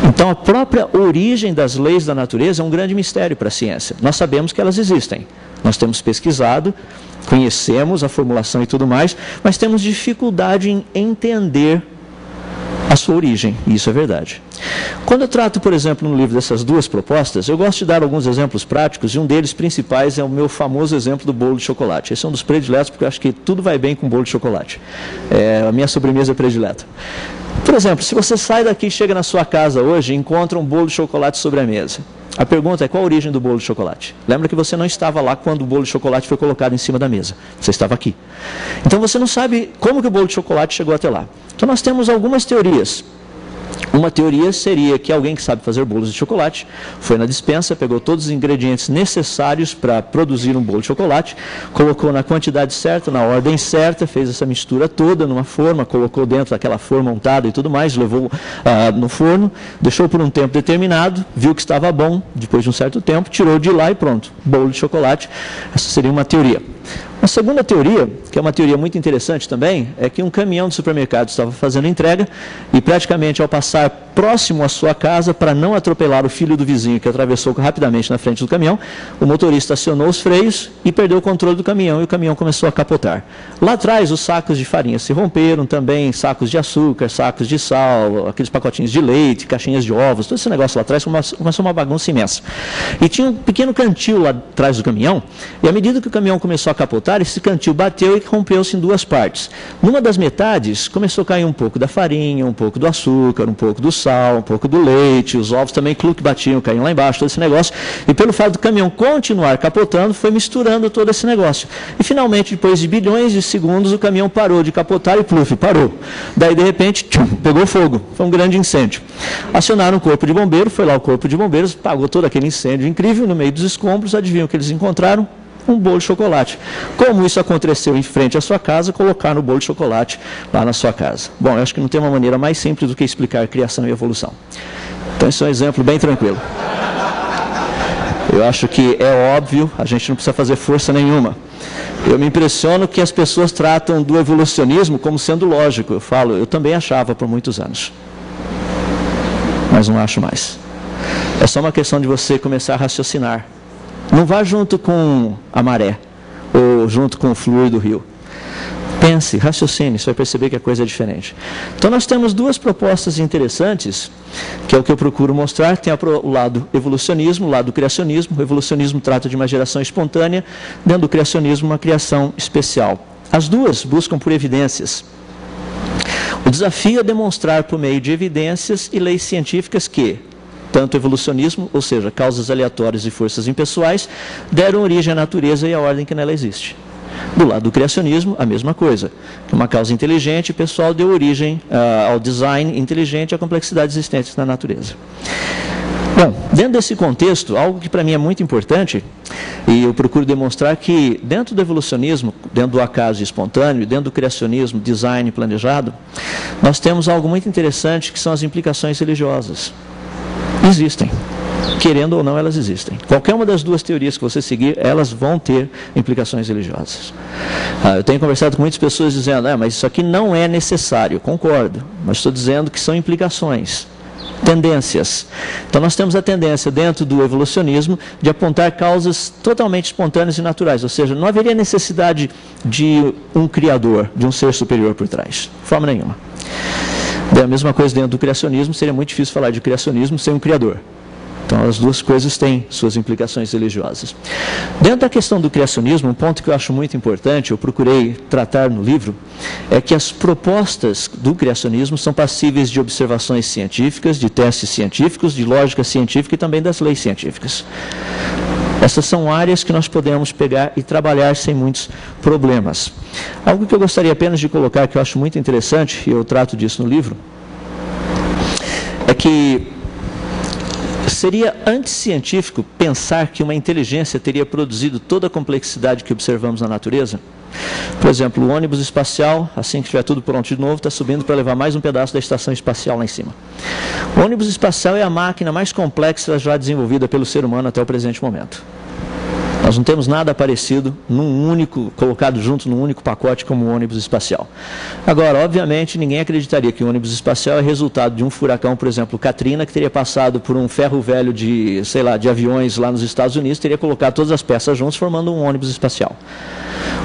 Então, a própria origem das leis da natureza é um grande mistério para a ciência. Nós sabemos que elas existem. Nós temos pesquisado, conhecemos a formulação e tudo mais, mas temos dificuldade em entender a sua origem, e isso é verdade. Quando eu trato, por exemplo, no livro dessas duas propostas, eu gosto de dar alguns exemplos práticos, e um deles principais é o meu famoso exemplo do bolo de chocolate. Esse é um dos prediletos, porque eu acho que tudo vai bem com bolo de chocolate. É a minha sobremesa predileta. Por exemplo, se você sai daqui e chega na sua casa hoje e encontra um bolo de chocolate sobre a mesa, a pergunta é: qual a origem do bolo de chocolate? Lembra que você não estava lá quando o bolo de chocolate foi colocado em cima da mesa. Você estava aqui. Então você não sabe como que o bolo de chocolate chegou até lá. Então nós temos algumas teorias. Uma teoria seria que alguém que sabe fazer bolos de chocolate foi na despensa, pegou todos os ingredientes necessários para produzir um bolo de chocolate, colocou na quantidade certa, na ordem certa, fez essa mistura toda numa forma, colocou dentro daquela forma untada e tudo mais, levou no forno, deixou por um tempo determinado, viu que estava bom, depois de um certo tempo, tirou de lá e pronto, bolo de chocolate. Essa seria uma teoria. Uma segunda teoria, que é uma teoria muito interessante também, é que um caminhão de supermercado estava fazendo entrega e praticamente ao passar próximo à sua casa, para não atropelar o filho do vizinho que atravessou rapidamente na frente do caminhão, o motorista acionou os freios e perdeu o controle do caminhão e o caminhão começou a capotar. Lá atrás os sacos de farinha se romperam, também sacos de açúcar, sacos de sal, aqueles pacotinhos de leite, caixinhas de ovos, todo esse negócio lá atrás começou uma bagunça imensa. E tinha um pequeno cantil lá atrás do caminhão, e à medida que o caminhão começou a capotar, esse cantil bateu e rompeu-se em duas partes. Numa das metades começou a cair um pouco da farinha, um pouco do açúcar, um pouco do sal, um pouco do leite, os ovos também que batiam, caíam lá embaixo, todo esse negócio. E pelo fato do caminhão continuar capotando, foi misturando todo esse negócio. E finalmente, depois de bilhões de segundos, o caminhão parou de capotar e pluf, parou. Daí, de repente, pegou fogo. Foi um grande incêndio. Acionaram o corpo de bombeiro, foi lá o corpo de bombeiros, apagou todo aquele incêndio incrível no meio dos escombros. Adivinham o que eles encontraram? Um bolo de chocolate. Como isso aconteceu em frente à sua casa, colocar no bolo de chocolate lá na sua casa. Bom, eu acho que não tem uma maneira mais simples do que explicar criação e evolução. Então, esse é um exemplo bem tranquilo. Eu acho que é óbvio, a gente não precisa fazer força nenhuma. Eu me impressiono que as pessoas tratam do evolucionismo como sendo lógico. Eu também achava por muitos anos. Mas não acho mais. É só uma questão de você começar a raciocinar. Não vá junto com a maré, ou junto com o fluir do rio. Pense, raciocine, você vai perceber que a coisa é diferente. Então nós temos duas propostas interessantes, que é o que eu procuro mostrar. Tem o lado evolucionismo, o lado criacionismo. O evolucionismo trata de uma geração espontânea, dentro do criacionismo uma criação especial. As duas buscam por evidências. O desafio é demonstrar por meio de evidências e leis científicas que tanto o evolucionismo, ou seja, causas aleatórias e forças impessoais, deram origem à natureza e à ordem que nela existe. Do lado do criacionismo, a mesma coisa. Uma causa inteligente pessoal deu origem ao design inteligente e à complexidade existente na natureza. Bom, dentro desse contexto, algo que para mim é muito importante, e eu procuro demonstrar que dentro do evolucionismo, dentro do acaso espontâneo, dentro do criacionismo, design planejado, nós temos algo muito interessante que são as implicações religiosas. Existem. Querendo ou não, elas existem. Qualquer uma das duas teorias que você seguir, elas vão ter implicações religiosas. Eu tenho conversado com muitas pessoas dizendo, mas isso aqui não é necessário. Eu concordo, mas estou dizendo que são implicações, tendências. Então nós temos a tendência dentro do evolucionismo de apontar causas totalmente espontâneas e naturais, ou seja, não haveria necessidade de um criador, de um ser superior por trás, de forma nenhuma. A mesma coisa dentro do criacionismo, seria muito difícil falar de criacionismo sem um criador. Então as duas coisas têm suas implicações religiosas. Dentro da questão do criacionismo, um ponto que eu acho muito importante, eu procurei tratar no livro, é que as propostas do criacionismo são passíveis de observações científicas, de testes científicos, de lógica científica e também das leis científicas. Essas são áreas que nós podemos pegar e trabalhar sem muitos problemas. Algo que eu gostaria apenas de colocar, que eu acho muito interessante, e eu trato disso no livro, é que seria anticientífico pensar que uma inteligência teria produzido toda a complexidade que observamos na natureza. Por exemplo, o ônibus espacial, assim que estiver tudo pronto de novo, está subindo para levar mais um pedaço da estação espacial lá em cima. O ônibus espacial é a máquina mais complexa já desenvolvida pelo ser humano até o presente momento. Nós não temos nada parecido colocado junto num único pacote como um ônibus espacial. Agora, obviamente, ninguém acreditaria que o ônibus espacial é resultado de um furacão, por exemplo, Katrina, que teria passado por um ferro velho de aviões lá nos Estados Unidos, teria colocado todas as peças juntas formando um ônibus espacial.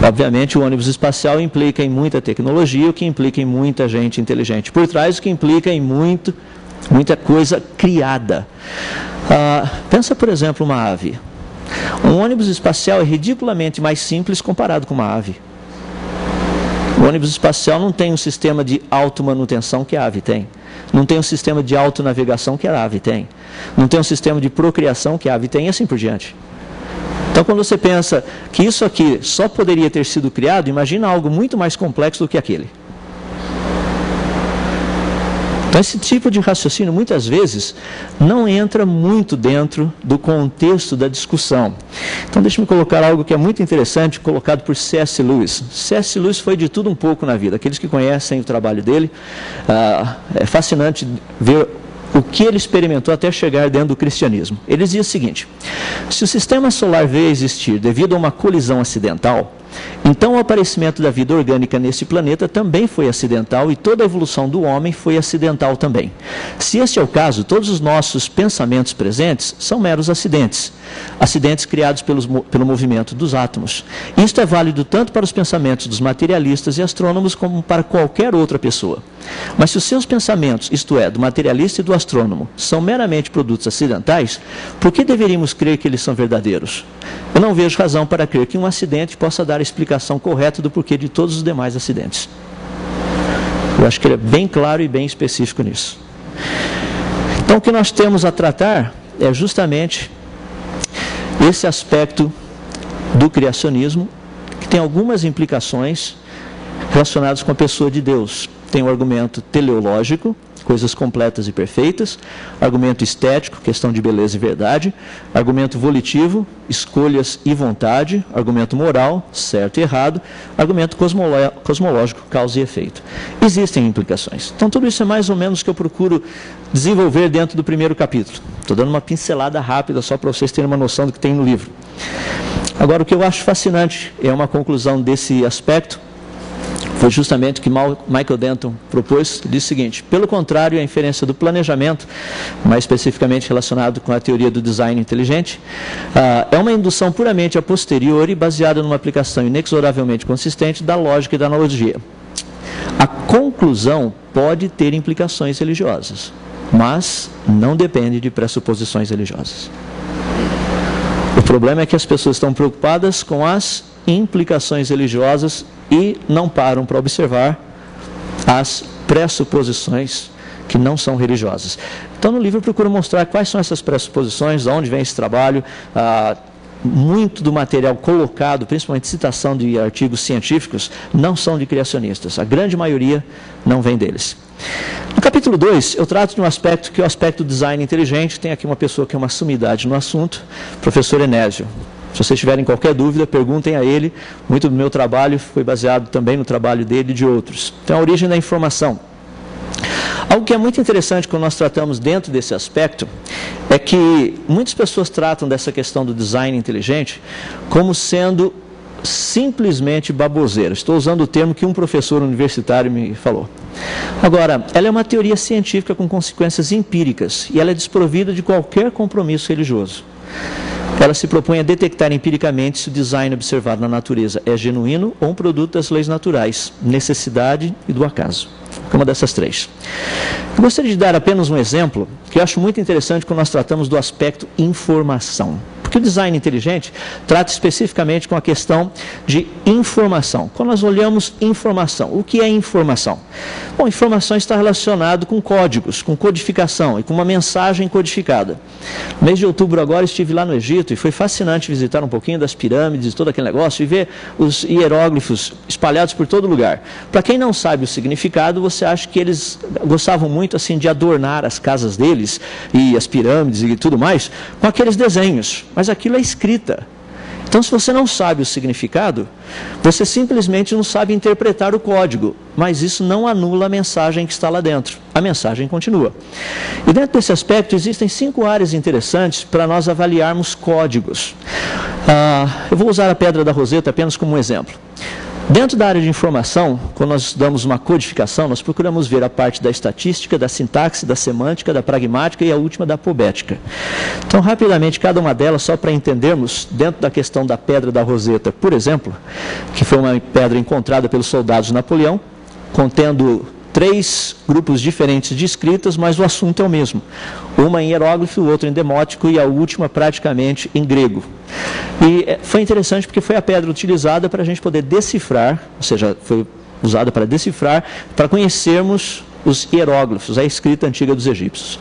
Obviamente, o ônibus espacial implica em muita tecnologia, o que implica em muita gente inteligente por trás, o que implica em muita coisa criada. Pensa, por exemplo, uma ave. Um ônibus espacial é ridiculamente mais simples comparado com uma ave. O ônibus espacial não tem um sistema de automanutenção que a ave tem. Não tem um sistema de autonavegação que a ave tem. Não tem um sistema de procriação que a ave tem e assim por diante. Então, quando você pensa que isso aqui só poderia ter sido criado, imagina algo muito mais complexo do que aquele. Então, esse tipo de raciocínio, muitas vezes, não entra muito dentro do contexto da discussão. Então, deixa-me colocar algo que é muito interessante, colocado por C.S. Lewis. C.S. Lewis foi de tudo um pouco na vida. Aqueles que conhecem o trabalho dele, é fascinante ver o que ele experimentou até chegar dentro do cristianismo. Ele dizia o seguinte: se o sistema solar veio a existir devido a uma colisão acidental, então o aparecimento da vida orgânica nesse planeta também foi acidental e toda a evolução do homem foi acidental também. Se este é o caso, todos os nossos pensamentos presentes são meros acidentes criados pelo movimento dos átomos. Isto é válido tanto para os pensamentos dos materialistas e astrônomos como para qualquer outra pessoa. Mas se os seus pensamentos, isto é, do materialista e do astrônomo, são meramente produtos acidentais, por que deveríamos crer que eles são verdadeiros? Eu não vejo razão para crer que um acidente possa dar a explicação correta do porquê de todos os demais acidentes. Eu acho que ele é bem claro e bem específico nisso. Então, o que nós temos a tratar é justamente esse aspecto do criacionismo, que tem algumas implicações relacionadas com a pessoa de Deus. Tem o argumento teleológico, coisas completas e perfeitas, argumento estético, questão de beleza e verdade, argumento volitivo, escolhas e vontade, argumento moral, certo e errado, argumento cosmológico, causa e efeito. Existem implicações. Então, tudo isso é mais ou menos o que eu procuro desenvolver dentro do primeiro capítulo. Estou dando uma pincelada rápida só para vocês terem uma noção do que tem no livro. Agora, o que eu acho fascinante é uma conclusão desse aspecto, foi justamente o que Michael Denton propôs. Ele disse o seguinte: pelo contrário, a inferência do planejamento, mais especificamente relacionado com a teoria do design inteligente, é uma indução puramente a posteriori, baseada numa aplicação inexoravelmente consistente da lógica e da analogia. A conclusão pode ter implicações religiosas, mas não depende de pressuposições religiosas. O problema é que as pessoas estão preocupadas com as implicações religiosas e não param para observar as pressuposições que não são religiosas. Então, no livro eu procuro mostrar quais são essas pressuposições, de onde vem esse trabalho. Muito do material colocado, principalmente citação de artigos científicos, não são de criacionistas. A grande maioria não vem deles. No capítulo 2, eu trato de um aspecto que é o aspecto do design inteligente. Tem aqui uma pessoa que é uma sumidade no assunto, professor Enésio. Se vocês tiverem qualquer dúvida, perguntem a ele. Muito do meu trabalho foi baseado também no trabalho dele e de outros. Então, a origem da informação. Algo que é muito interessante quando nós tratamos dentro desse aspecto é que muitas pessoas tratam dessa questão do design inteligente como sendo simplesmente baboseira. Estou usando o termo que um professor universitário me falou. Agora, ela é uma teoria científica com consequências empíricas e ela é desprovida de qualquer compromisso religioso. Ela se propõe a detectar empiricamente se o design observado na natureza é genuíno ou um produto das leis naturais, necessidade e do acaso. Uma dessas três. Eu gostaria de dar apenas um exemplo que eu acho muito interessante quando nós tratamos do aspecto informação. Porque o design inteligente trata especificamente com a questão de informação. Quando nós olhamos informação, o que é informação? Bom, informação está relacionado com códigos, com codificação e com uma mensagem codificada. No mês de outubro agora estive lá no Egito e foi fascinante visitar um pouquinho das pirâmides e todo aquele negócio e ver os hieróglifos espalhados por todo lugar. Para quem não sabe o significado, você acha que eles gostavam muito assim de adornar as casas deles e as pirâmides e tudo mais com aqueles desenhos. Mas aquilo é escrita. Então, se você não sabe o significado, você simplesmente não sabe interpretar o código. Mas isso não anula a mensagem que está lá dentro. A mensagem continua. E dentro desse aspecto, existem 5 áreas interessantes para nós avaliarmos códigos. Eu vou usar a Pedra da Roseta apenas como um exemplo. Dentro da área de informação, quando nós estudamos uma codificação, nós procuramos ver a parte da estatística, da sintaxe, da semântica, da pragmática e a última da apobética. Então, rapidamente, cada uma delas, só para entendermos, dentro da questão da Pedra da Roseta, por exemplo, que foi uma pedra encontrada pelos soldados de Napoleão, contendo 3 grupos diferentes de escritas, mas o assunto é o mesmo. Uma em hieróglifo, outra em demótico e a última praticamente em grego. E foi interessante porque foi a pedra utilizada para a gente poder decifrar, ou seja, foi usada para decifrar, para conhecermos os hieróglifos, a escrita antiga dos egípcios.